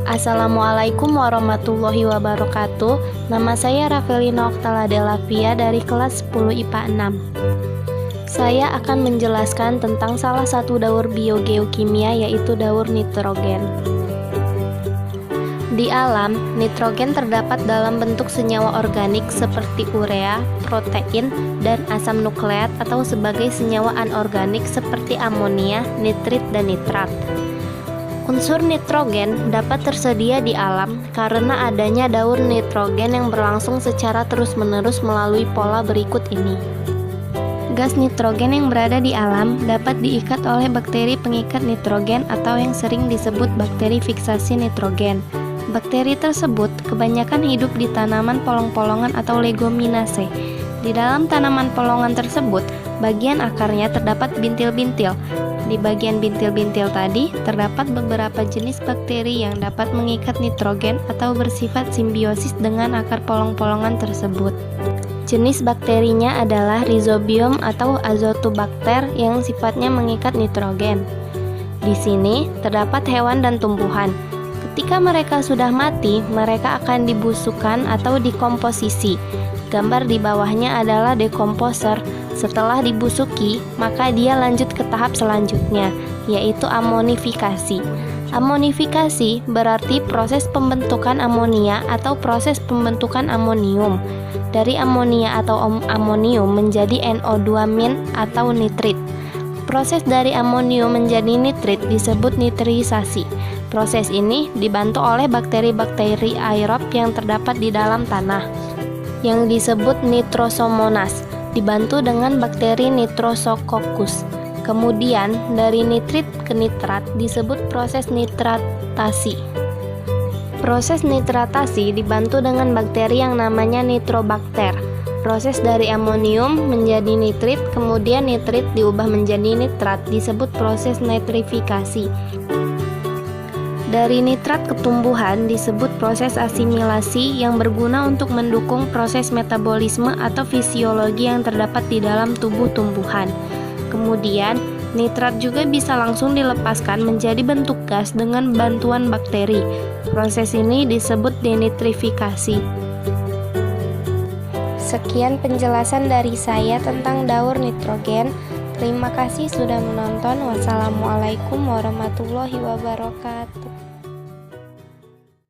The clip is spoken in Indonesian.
Assalamualaikum warahmatullahi wabarakatuh. Nama saya Rafelina Oktala Delavia dari kelas 10 IPA 6. Saya akan menjelaskan tentang salah satu daur biogeokimia, yaitu daur nitrogen. Di alam, nitrogen terdapat dalam bentuk senyawa organik seperti urea, protein, dan asam nukleat, atau sebagai senyawa anorganik seperti amonia, nitrit, dan nitrat. Unsur nitrogen dapat tersedia di alam karena adanya daur nitrogen yang berlangsung secara terus-menerus melalui pola berikut ini. Gas nitrogen yang berada di alam dapat diikat oleh bakteri pengikat nitrogen atau yang sering disebut bakteri fiksasi nitrogen. Bakteri tersebut kebanyakan hidup di tanaman polong-polongan atau leguminase. Di dalam tanaman polongan tersebut, bagian akarnya terdapat bintil-bintil. Di bagian bintil-bintil tadi, terdapat beberapa jenis bakteri yang dapat mengikat nitrogen atau bersifat simbiosis dengan akar polong-polongan tersebut. Jenis bakterinya adalah Rhizobium atau Azotobacter yang sifatnya mengikat nitrogen. Di sini terdapat hewan dan tumbuhan. Ketika mereka sudah mati, mereka akan dibusukkan atau dikomposisi. Gambar di bawahnya adalah dekomposer. Setelah dibusuki, maka dia lanjut ke tahap selanjutnya, yaitu amonifikasi. Amonifikasi berarti proses pembentukan amonia atau proses pembentukan amonium. Dari amonia atau amonium menjadi NO2- atau nitrit. Proses dari amonium menjadi nitrit disebut nitrisasi. Proses ini dibantu oleh bakteri-bakteri aerob yang terdapat di dalam tanah, yang disebut nitrosomonas, dibantu dengan bakteri Nitrosococcus. Kemudian dari nitrit ke nitrat disebut proses nitratasi. Proses nitratasi dibantu dengan bakteri yang namanya Nitrobacter. Proses dari amonium menjadi nitrit, kemudian nitrit diubah menjadi nitrat, disebut proses nitrifikasi. Dari nitrat ke tumbuhan disebut proses asimilasi yang berguna untuk mendukung proses metabolisme atau fisiologi yang terdapat di dalam tubuh tumbuhan. Kemudian, nitrat juga bisa langsung dilepaskan menjadi bentuk gas dengan bantuan bakteri. Proses ini disebut denitrifikasi. Sekian penjelasan dari saya tentang daur nitrogen. Terima kasih sudah menonton. Wassalamualaikum warahmatullahi wabarakatuh.